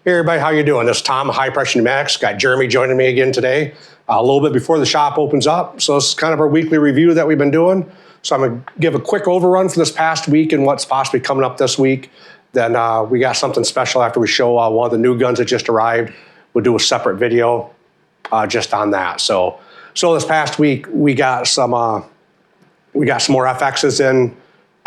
Hey everybody, how you doing? This is Tom, High Pressure Pneumatics. Got Jeremy joining me again today, a little bit before the shop opens up. So this is kind of our weekly review that we've been doing. So I'm gonna give a quick overrun for this past week and what's possibly coming up this week. Then we got something special after we show one of the new guns that just arrived. We'll do a separate video just on that. So this past week we got some more FXs in,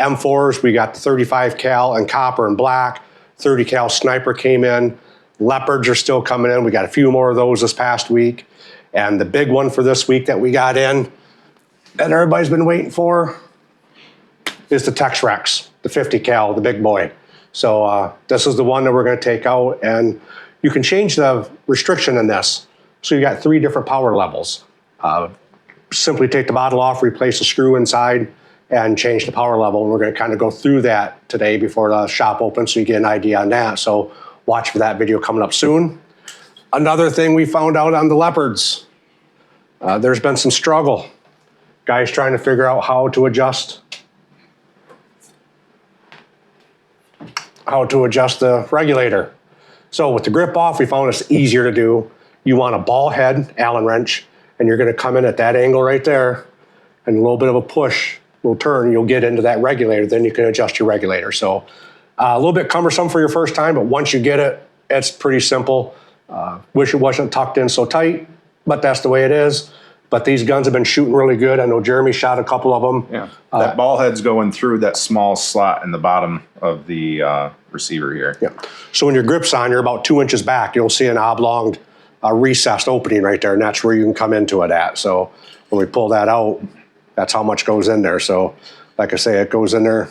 M4s. We got the 35 cal and copper and black. 30 cal sniper came in. Leopards are still coming in. We got a few more of those this past week. And the big one for this week that we got in, and everybody's been waiting for, is the Tex Rex, the 50 cal, the big boy. So this is the one that we're going to take out, and you can change the restriction in this. So you got 3 different power levels. Simply take the bottle off, replace the screw inside, and change the power level. And we're going to kind of go through that today before the shop opens so you get an idea on that. So watch for that video coming up soon. Another thing we found out on the Leopards, there's been some struggle. Guys trying to figure out how to adjust the regulator. So with the grip off, we found it's easier to do. You want a ball head Allen wrench, and you're going to come in at that angle right there, and a little bit of a push will turn, you'll get into that regulator, then you can adjust your regulator. So a little bit cumbersome for your first time, but once you get it, it's pretty simple. Wish it wasn't tucked in so tight, but that's the way it is. But these guns have been shooting really good. I know Jeremy shot a couple of them. Yeah, that ball head's going through that small slot in the bottom of the receiver here. Yeah. So when your grip's on, you're about 2 inches back. You'll see an oblong recessed opening right there, and that's where you can come into it at. So when we pull that out, that's how much goes in there. So like I say, it goes in there,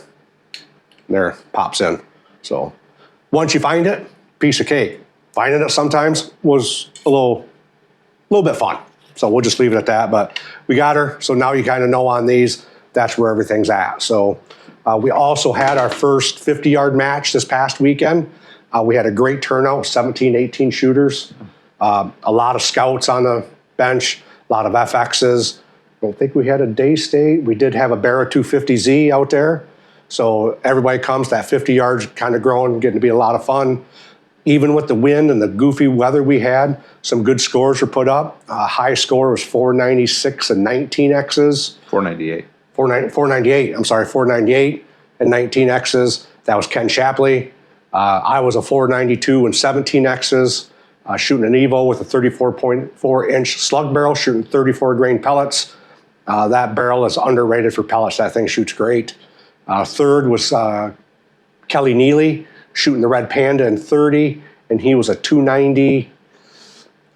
and there, pops in. So once you find it, piece of cake. Finding it sometimes was a little bit fun. So we'll just leave it at that, but we got her. So now you kind of know on these, that's where everything's at. So we also had our first 50-yard match this past weekend. We had a great turnout, 17, 18 shooters. A lot of scouts on the bench, a lot of FXs. I don't think we had a day state. We did have a Barra 250Z out there. So everybody comes, that 50 yards kind of growing, getting to be a lot of fun. Even with the wind and the goofy weather we had, some good scores were put up. High score was 496 and 19 X's. 498. 498, I'm sorry, 498 and 19 X's. That was Ken Shapley. I was a 492 and 17 X's, shooting an Evo with a 34.4-inch slug barrel, shooting 34 grain pellets. That barrel is underrated for pellets. That thing shoots great. Third was Kelly Neely, shooting the Red Panda in 30, and he was a 290.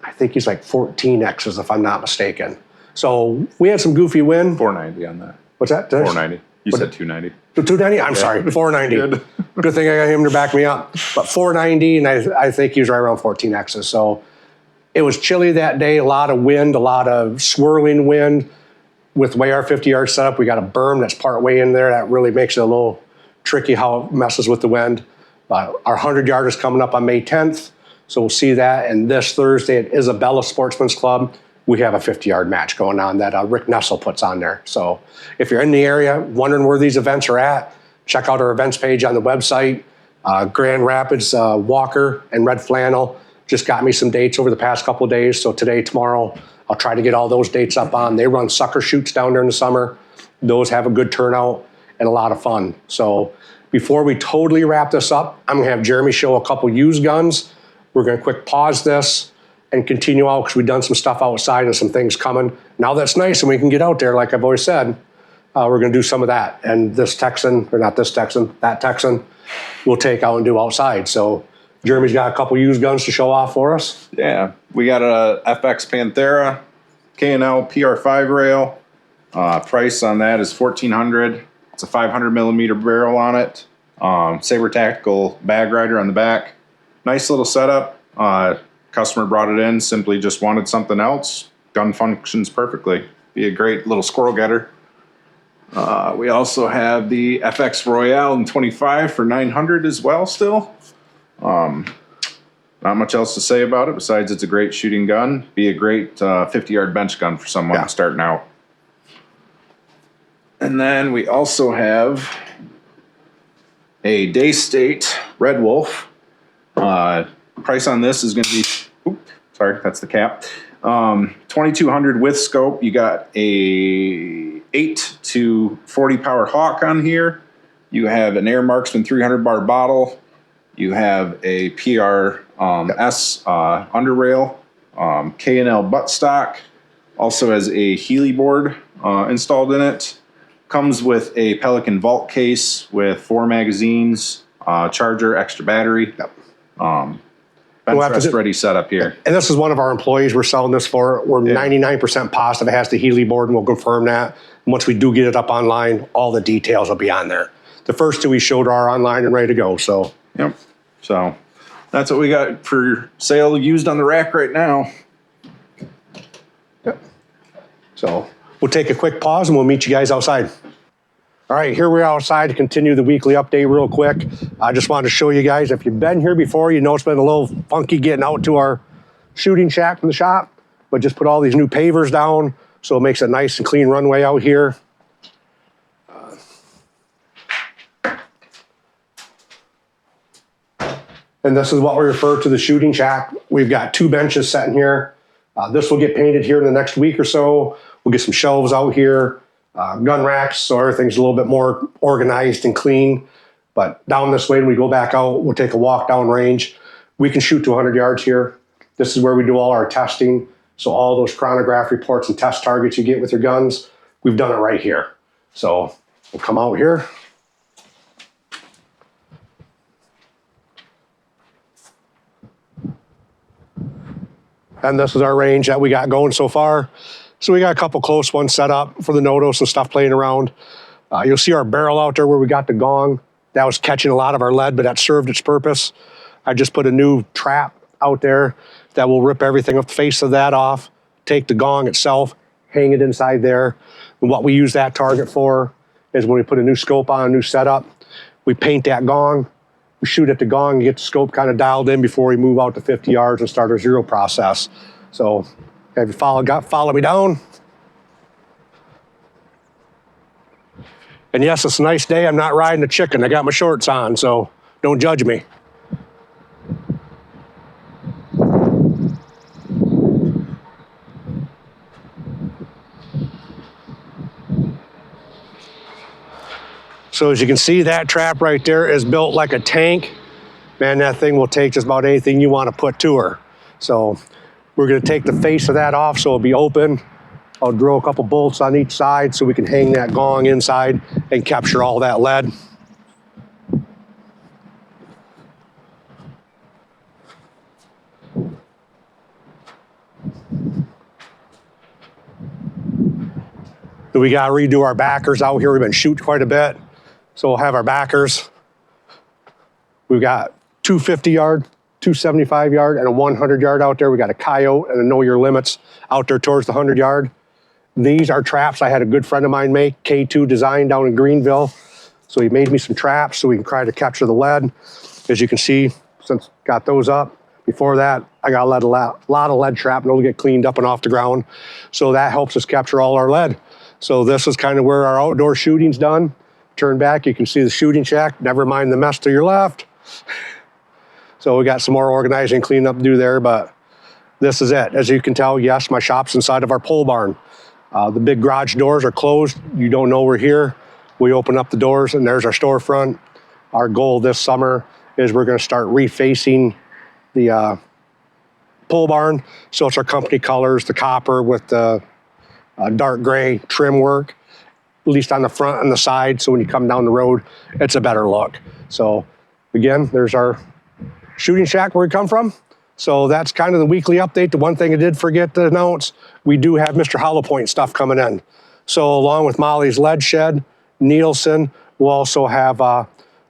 I think he's like 14 X's if I'm not mistaken. So we had some goofy wind. 490 on that. What's that? 490. You said 290. 290? I'm sorry, 490. Good thing I got him to back me up. But 490, and I think he was right around 14 X's. So it was chilly that day, a lot of wind, a lot of swirling wind. With the way our 50-yard setup, we got a berm that's part way in there. That really makes it a little tricky how it messes with the wind. Our 100-yard is coming up on May 10th, so we'll see that. And this Thursday at Isabella Sportsman's Club, we have a 50-yard match going on that Rick Nessel puts on there. So if you're in the area, wondering where these events are at, check out our events page on the website. Grand Rapids, Walker, and Red Flannel just got me some dates over the past couple of days. So today, tomorrow, I'll try to get all those dates up on. They run sucker shoots down there in the summer. Those have a good turnout and a lot of fun. So before we totally wrap this up, I'm gonna have Jeremy show a couple used guns. We're gonna quick pause this and continue out because we've done some stuff outside and some things coming. Now that's nice and we can get out there, like I've always said, we're gonna do some of that. And this Texan, or not this Texan, that Texan, we'll take out and do outside. So Jeremy's got a couple used guns to show off for us. Yeah, we got a FX Panthera, K&L PR5 rail. Price on that is $1,400. It's a 500 millimeter barrel on it. Saber Tactical bag rider on the back. Nice little setup. Customer brought it in, simply just wanted something else. Gun functions perfectly. Be a great little squirrel getter. We also have the FX Royale in 25 for $900 as well still. Not much else to say about it besides it's a great shooting gun. Be a great 50-yard bench gun for someone starting out. And then we also have a Day State Red Wolf. Price on this is going to be, sorry, that's the cap. 2200 with scope. You got a 8 to 40 power Hawk on here. You have an Air Marksman 300 bar bottle. You have a PRS under rail, K&L buttstock. Also has a Healy board installed in it. Comes with a Pelican vault case with 4 magazines, charger, extra battery. Yep. Bench rest ready setup here. And this is one of our employees we're selling this for. We're 99% positive it has the Healy board, and we'll confirm that. And once we do get it up online, all the details will be on there. The first 2 we showed are online and ready to go. So, yep. So that's what we got for sale used on the rack right now. Yep. So we'll take a quick pause and we'll meet you guys outside. All right, here we're outside to continue the weekly update real quick. I just wanted to show you guys, if you've been here before, you know it's been a little funky getting out to our shooting shack from the shop, but just put all these new pavers down so it makes a nice and clean runway out here. And this is what we refer to the shooting shack. We've got 2 benches sitting here. This will get painted here in the next week or so. We'll get some shelves out here, gun racks, so everything's a little bit more organized and clean. But down this way, when we go back out, we'll take a walk down range. We can shoot to 100 yards here. This is where we do all our testing. So all those chronograph reports and test targets you get with your guns, we've done it right here. So we'll come out here. And this is our range that we got going so far. So we got a couple close ones set up for the NOTOS and stuff playing around. You'll see our barrel out there where we got the gong. That was catching a lot of our lead, but that served its purpose. I just put a new trap out there that will rip everything off the face of that off, take the gong itself, hang it inside there. And what we use that target for is when we put a new scope on, a new setup, we paint that gong. We shoot at the gong, get the scope kind of dialed in before we move out to 50 yards and start our zero process. So have you follow me down? And yes, it's a nice day. I'm not riding a chicken. I got my shorts on, so don't judge me. So as you can see, that trap right there is built like a tank. Man, that thing will take just about anything you want to put to her. So we're going to take the face of that off so it'll be open. I'll drill a couple bolts on each side so we can hang that gong inside and capture all that lead. We got to redo our backers out here. We've been shooting quite a bit. So we'll have our backers. We've got 250 yard, 275 yard, and a 100 yard out there. We got a coyote and a know your limits out there towards the 100 yard. These are traps I had a good friend of mine make, K2 Design down in Greenville. So he made me some traps so we can try to capture the lead. As you can see, since got those up, before that, I got a lot of lead shrapnel to get cleaned up and off the ground. So that helps us capture all our lead. So this is kind of where our outdoor shooting's done. Turn back, you can see the shooting shack, never mind the mess to your left. So we got some more organizing, cleaning up to do there, but this is it. As you can tell, yes, my shop's inside of our pole barn. The big garage doors are closed. You don't know we're here. We open up the doors and there's our storefront. Our goal this summer is we're gonna start refacing the pole barn. So it's our company colors, the copper with the dark gray trim work, at least on the front and the side. So when you come down the road, it's a better look. So again, there's our shooting shack where we come from. So that's kind of the weekly update. The one thing I did forget to announce, we do have Mr. Hollow Point stuff coming in. So along with Molly's Lead Shed, Nielsen, we'll also have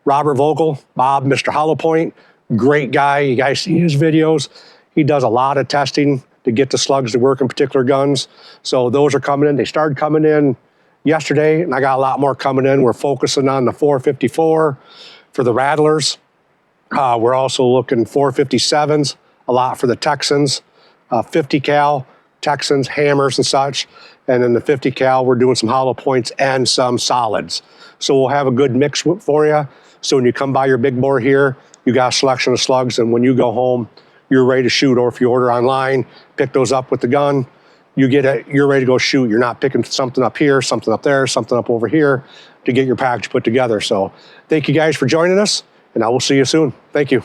Robert Vogel, Bob, Mr. Hollow Point, great guy. You guys see his videos. He does a lot of testing to get the slugs to work in particular guns. So those are coming in. They started coming in yesterday, and I got a lot more coming in. We're focusing on the 454 for the Rattlers. We're also looking 457s, a lot for the Texans, 50 cal, Texans, hammers and such. And in the 50 cal, we're doing some hollow points and some solids. So we'll have a good mix for you. So when you come by your big bore here, you got a selection of slugs, and when you go home, you're ready to shoot. Or if you order online, pick those up with the gun, you get it, you're ready to go shoot. You're not picking something up here, something up there, something up over here to get your package put together. So thank you guys for joining us, and I will see you soon. Thank you.